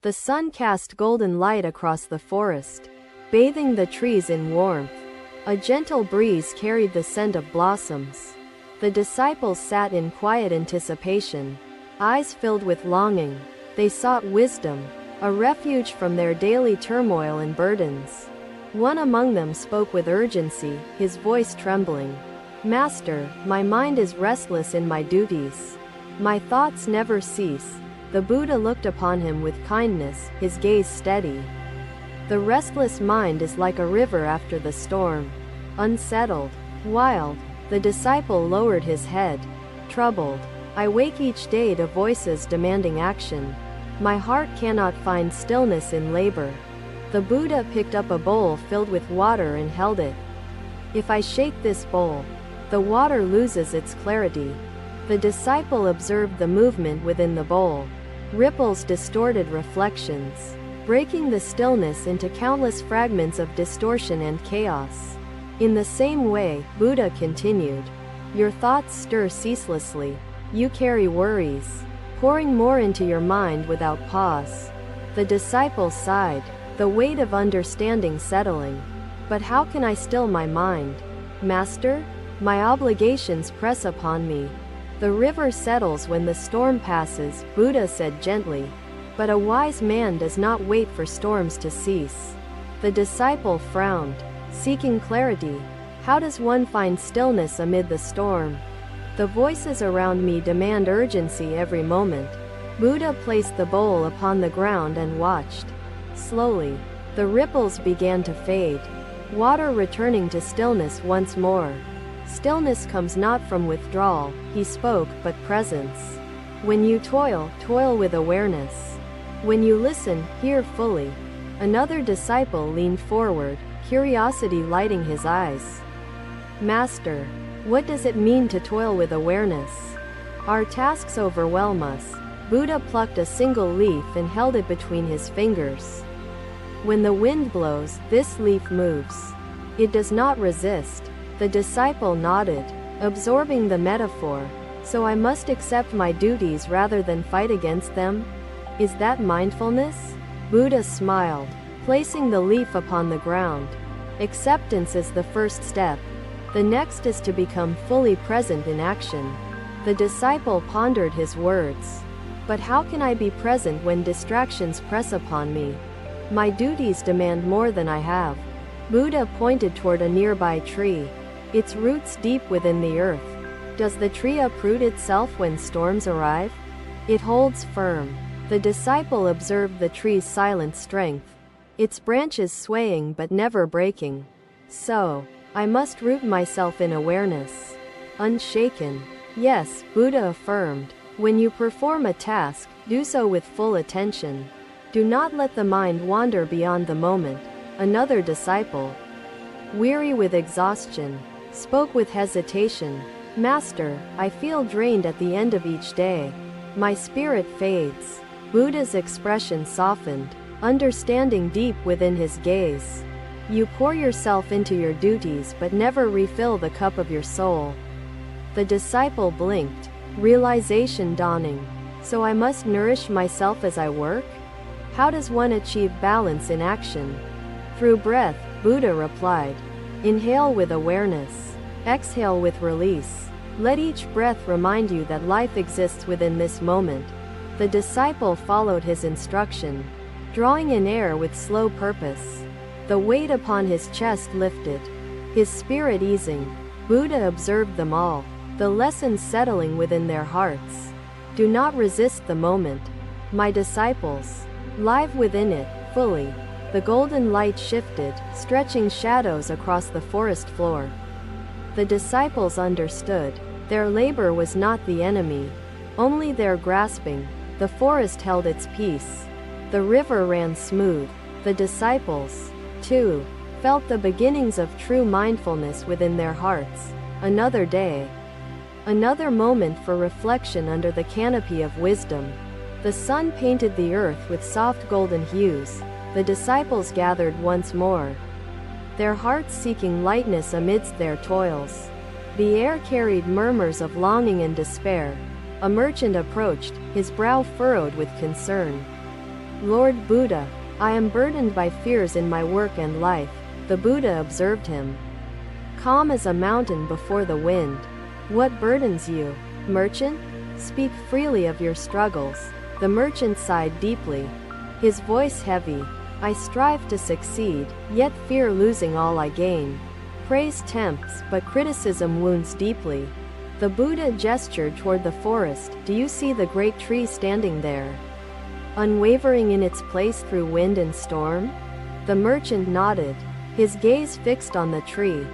The sun cast golden light across the forest, bathing the trees in warmth. A gentle breeze carried the scent of blossoms. The disciples sat in quiet anticipation, eyes filled with longing. They sought wisdom, a refuge from their daily turmoil and burdens. One among them spoke with urgency, his voice trembling. "Master, my mind is restless in my duties. My thoughts never cease." The Buddha looked upon him with kindness, his gaze steady. The restless mind is like a river after the storm. Unsettled, wild. The disciple lowered his head, troubled. "I wake each day to voices demanding action. My heart cannot find stillness in labor." The Buddha picked up a bowl filled with water and held it. "If I shake this bowl, the water loses its clarity." The disciple observed the movement within the bowl. Ripples distorted reflections, breaking the stillness into countless fragments of distortion and chaos. In the same way, Buddha continued, "Your thoughts stir ceaselessly. You carry worries, pouring more into your mind without pause." The disciple sighed, the weight of understanding settling. "But how can I still my mind? Master, my obligations press upon me." "The river settles when the storm passes," Buddha said gently. "But a wise man does not wait for storms to cease." The disciple frowned, seeking clarity. "How does one find stillness amid the storm? The voices around me demand urgency every moment." Buddha placed the bowl upon the ground and watched. Slowly, the ripples began to fade, water returning to stillness once more. "Stillness comes not from withdrawal," he spoke, "but presence. When you toil, toil with awareness. When you listen, hear fully." Another disciple leaned forward, curiosity lighting his eyes. "Master, what does it mean to toil with awareness? Our tasks overwhelm us." Buddha plucked a single leaf and held it between his fingers. "When the wind blows, this leaf moves. It does not resist." The disciple nodded, absorbing the metaphor. "So I must accept my duties rather than fight against them? Is that mindfulness?" Buddha smiled, placing the leaf upon the ground. "Acceptance is the first step. The next is to become fully present in action." The disciple pondered his words. "But how can I be present when distractions press upon me? My duties demand more than I have." Buddha pointed toward a nearby tree, its roots deep within the earth. "Does the tree uproot itself when storms arrive? It holds firm." The disciple observed the tree's silent strength, its branches swaying but never breaking. "So, I must root myself in awareness. Unshaken." "Yes," Buddha affirmed. "When you perform a task, do so with full attention. Do not let the mind wander beyond the moment." Another disciple, weary with exhaustion, spoke with hesitation. "Master, I feel drained at the end of each day. My spirit fades." Buddha's expression softened, understanding deep within his gaze. "You pour yourself into your duties but never refill the cup of your soul." The disciple blinked, realization dawning. "So I must nourish myself as I work? How does one achieve balance in action?" "Through breath," Buddha replied. "Inhale with awareness. Exhale with release. Let each breath remind you that life exists within this moment." The disciple followed his instruction, drawing in air with slow purpose. The weight upon his chest lifted, his spirit easing. Buddha observed them all, the lessons settling within their hearts. "Do not resist the moment, my disciples. Live within it, fully." The golden light shifted, stretching shadows across the forest floor. The disciples understood. Their labor was not the enemy, only their grasping. The forest held its peace. The river ran smooth. The disciples, too, felt the beginnings of true mindfulness within their hearts. Another day. Another moment for reflection under the canopy of wisdom. The sun painted the earth with soft golden hues. The disciples gathered once more, their hearts seeking lightness amidst their toils. The air carried murmurs of longing and despair. A merchant approached, his brow furrowed with concern. Lord Buddha, I am burdened by fears in my work and life. The Buddha observed him. Calm as a mountain before the wind. What burdens you, merchant? Speak freely of your struggles. The merchant sighed deeply, his voice heavy. I strive to succeed, yet fear losing all I gain. Praise tempts, but criticism wounds deeply. The Buddha gestured toward the forest. Do you see the great tree standing there, unwavering in its place through wind and storm? The merchant nodded, his gaze fixed on the tree.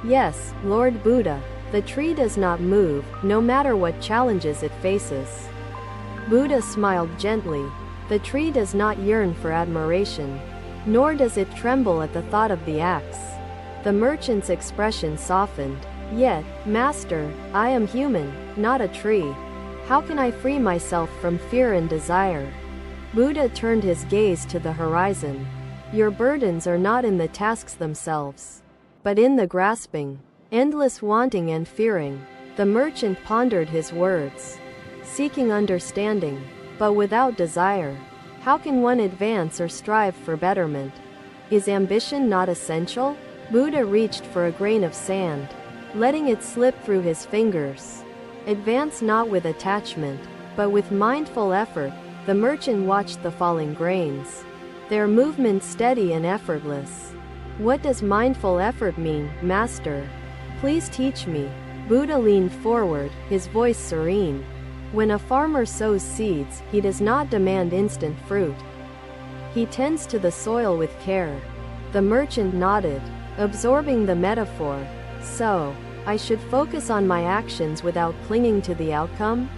Yes, Lord Buddha, the tree does not move, no matter what challenges it faces. Buddha smiled gently. The tree does not yearn for admiration, nor does it tremble at the thought of the axe. The merchant's expression softened. Yet, Master, I am human, not a tree. How can I free myself from fear and desire? Buddha turned his gaze to the horizon. Your burdens are not in the tasks themselves, but in the grasping, endless wanting and fearing. The merchant pondered his words, seeking understanding, but without desire. How can one advance or strive for betterment? Is ambition not essential? Buddha reached for a grain of sand, letting it slip through his fingers. Advance not with attachment, but with mindful effort. The merchant watched the falling grains, their movement steady and effortless. What does mindful effort mean, Master? Please teach me. Buddha leaned forward, his voice serene. When a farmer sows seeds, he does not demand instant fruit. He tends to the soil with care. The merchant nodded, absorbing the metaphor. So, I should focus on my actions without clinging to the outcome?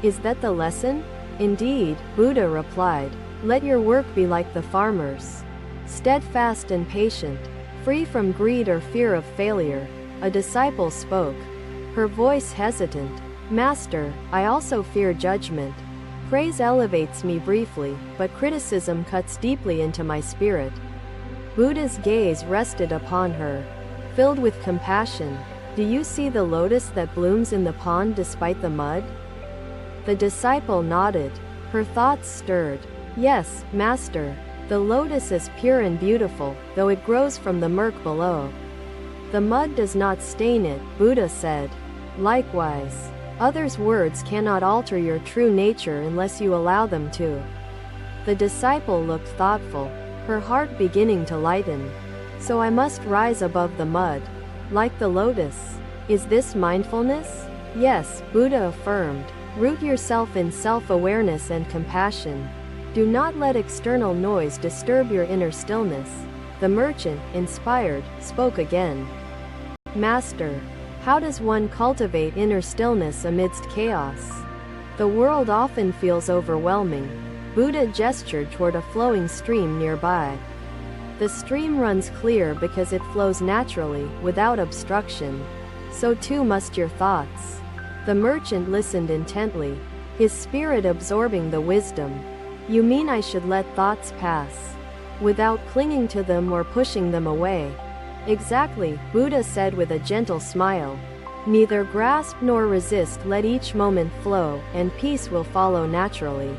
Is that the lesson? Indeed, Buddha replied. Let your work be like the farmer's, steadfast and patient, free from greed or fear of failure. A disciple spoke, her voice hesitant. Master, I also fear judgment. Praise elevates me briefly, but criticism cuts deeply into my spirit. Buddha's gaze rested upon her, filled with compassion. Do you see the lotus that blooms in the pond despite the mud? The disciple nodded, her thoughts stirred. Yes, Master, the lotus is pure and beautiful, though it grows from the murk below. The mud does not stain it, Buddha said. Likewise, others' words cannot alter your true nature unless you allow them to. The disciple looked thoughtful, her heart beginning to lighten. So I must rise above the mud, like the lotus. Is this mindfulness? Yes, Buddha affirmed. Root yourself in self-awareness and compassion. Do not let external noise disturb your inner stillness. The merchant, inspired, spoke again. Master, how does one cultivate inner stillness amidst chaos? The world often feels overwhelming. Buddha gestured toward a flowing stream nearby. The stream runs clear because it flows naturally, without obstruction. So too must your thoughts. The merchant listened intently, his spirit absorbing the wisdom. You mean I should let thoughts pass, without clinging to them or pushing them away? Exactly, Buddha said with a gentle smile. Neither grasp nor resist, let each moment flow, and peace will follow naturally.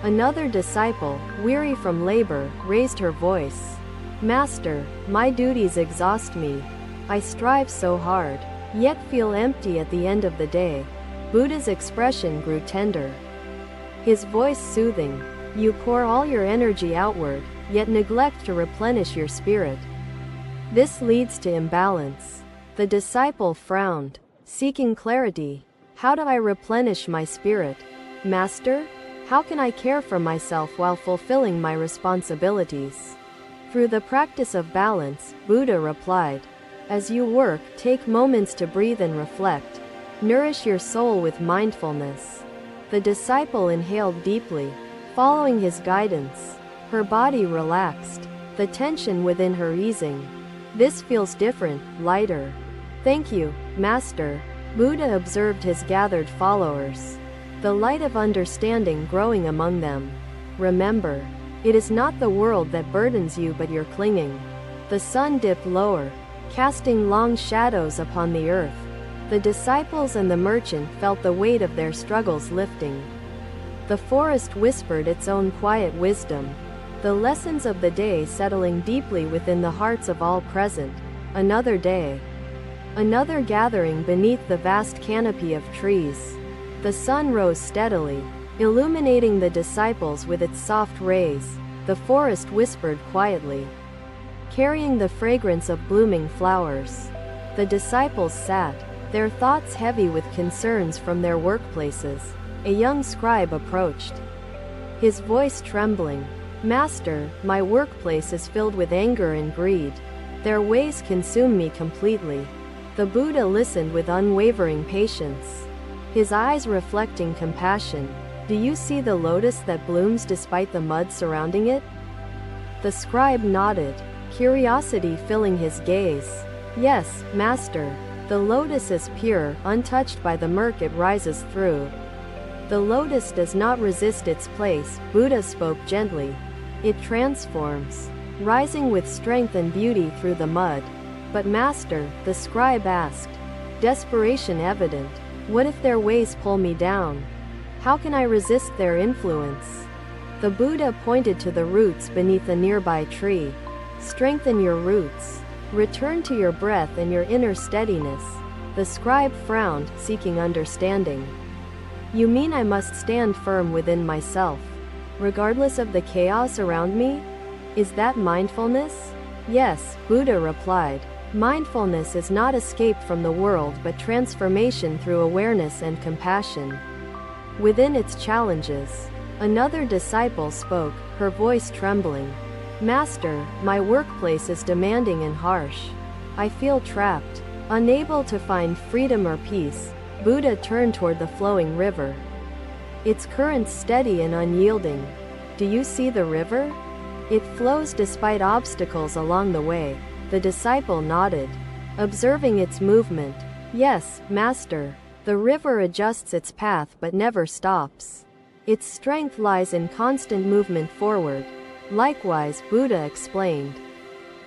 Another disciple, weary from labor, raised her voice. Master, my duties exhaust me. I strive so hard, yet feel empty at the end of the day. Buddha's expression grew tender, his voice soothing. You pour all your energy outward, yet neglect to replenish your spirit. This leads to imbalance. The disciple frowned, seeking clarity. How do I replenish my spirit? Master, how can I care for myself while fulfilling my responsibilities? Through the practice of balance, Buddha replied. As you work, take moments to breathe and reflect. Nourish your soul with mindfulness. The disciple inhaled deeply, following his guidance. Her body relaxed, the tension within her easing. This feels different, lighter. Thank you, Master. Buddha observed his gathered followers, the light of understanding growing among them. Remember, it is not the world that burdens you but your clinging. The sun dipped lower, casting long shadows upon the earth. The disciples and the merchant felt the weight of their struggles lifting. The forest whispered its own quiet wisdom, the lessons of the day settling deeply within the hearts of all present. Another day. Another gathering beneath the vast canopy of trees. The sun rose steadily, illuminating the disciples with its soft rays. The forest whispered quietly, carrying the fragrance of blooming flowers. The disciples sat, their thoughts heavy with concerns from their workplaces. A young scribe approached, his voice trembling. "Master, my workplace is filled with anger and greed. Their ways consume me completely." The Buddha listened with unwavering patience, his eyes reflecting compassion. "Do you see the lotus that blooms despite the mud surrounding it?" The scribe nodded, curiosity filling his gaze. "Yes, Master. The lotus is pure, untouched by the murk it rises through. The lotus does not resist its place," Buddha spoke gently. "It transforms, rising with strength and beauty through the mud." "But Master," the scribe asked, desperation evident, "what if their ways pull me down? How can I resist their influence?" The Buddha pointed to the roots beneath a nearby tree. "Strengthen your roots. Return to your breath and your inner steadiness." The scribe frowned, seeking understanding. "You mean I must stand firm within myself, regardless of the chaos around me? Is that mindfulness?" "Yes," Buddha replied. "Mindfulness is not escape from the world but transformation through awareness and compassion within its challenges." Another disciple spoke, her voice trembling. "Master, my workplace is demanding and harsh. I feel trapped, unable to find freedom or peace." Buddha turned toward the flowing river, its current steady and unyielding. "Do you see the river? It flows despite obstacles along the way." The disciple nodded, observing its movement. "Yes, Master. The river adjusts its path but never stops. Its strength lies in constant movement forward." "Likewise," Buddha explained,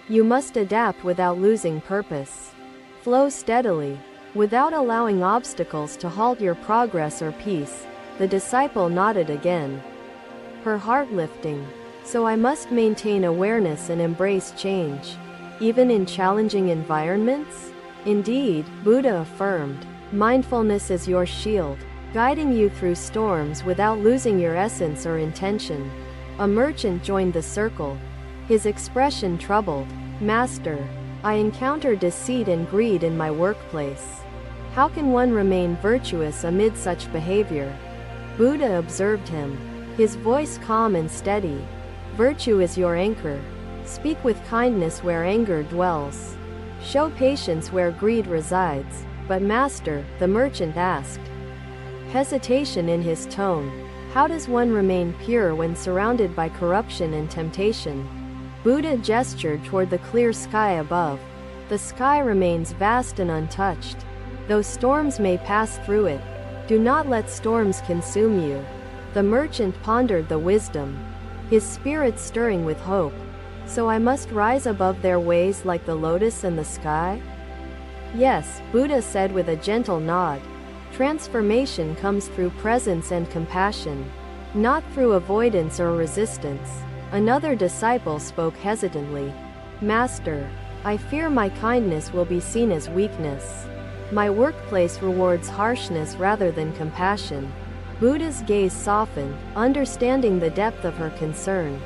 "you must adapt without losing purpose. Flow steadily, without allowing obstacles to halt your progress or peace." The disciple nodded again, her heart lifting. "So I must maintain awareness and embrace change, even in challenging environments?" "Indeed," Buddha affirmed. "Mindfulness is your shield, guiding you through storms without losing your essence or intention." A merchant joined the circle, his expression troubled. "Master, I encounter deceit and greed in my workplace. How can one remain virtuous amid such behavior?" Buddha observed him, his voice calm and steady. "Virtue is your anchor. Speak with kindness where anger dwells. Show patience where greed resides." "But Master," the merchant asked, hesitation in his tone, "how does one remain pure when surrounded by corruption and temptation?" Buddha gestured toward the clear sky above. "The sky remains vast and untouched, though storms may pass through it. Do not let storms consume you." The merchant pondered the wisdom, his spirit stirring with hope. "So I must rise above their ways like the lotus and the sky?" "Yes," Buddha said with a gentle nod. "Transformation comes through presence and compassion, not through avoidance or resistance." Another disciple spoke hesitantly. "Master, I fear my kindness will be seen as weakness. My workplace rewards harshness rather than compassion." Buddha's gaze softened, understanding the depth of her concern.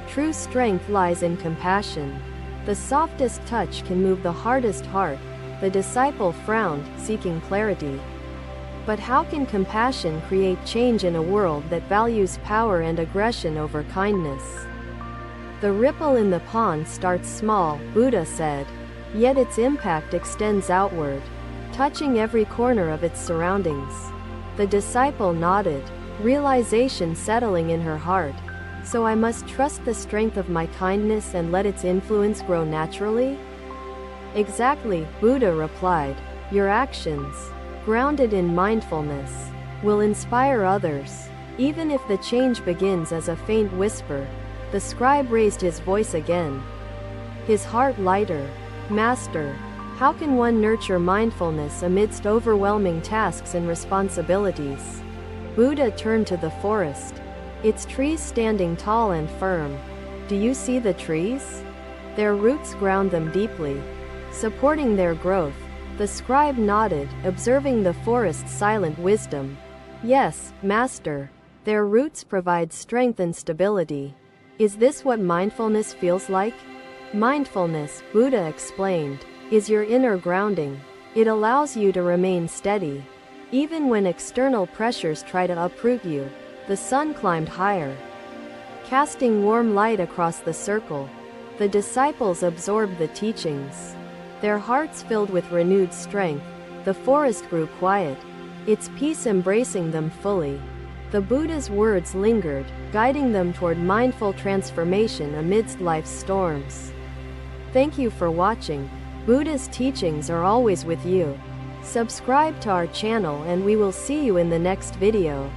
True strength lies in compassion. The softest touch can move the hardest heart. The disciple frowned, seeking clarity. But how can compassion create change in a world that values power and aggression over kindness? "The ripple in the pond starts small," Buddha said, "yet its impact extends outward, touching every corner of its surroundings." The disciple nodded, realization settling in her heart. "So I must trust the strength of my kindness and let its influence grow naturally?" "Exactly," Buddha replied. "Your actions, grounded in mindfulness, will inspire others, even if the change begins as a faint whisper." The scribe raised his voice again, his heart lighter. "Master, how can one nurture mindfulness amidst overwhelming tasks and responsibilities?" Buddha turned to the forest. Its trees standing tall and firm. Do you see the trees? Their roots ground them deeply, supporting their growth. The scribe nodded, observing the forest's silent wisdom. Yes, master. Their roots provide strength and stability. Is this what mindfulness feels like? Mindfulness, Buddha explained, is your inner grounding. It allows you to remain steady. Even when external pressures try to uproot you. The sun climbed higher, casting warm light across the circle. The disciples absorbed the teachings, their hearts filled with renewed strength. The forest grew quiet, its peace embracing them fully. The Buddha's words lingered, guiding them toward mindful transformation amidst life's storms. Thank you for watching. Buddha's teachings are always with you. Subscribe to our channel and we will see you in the next video.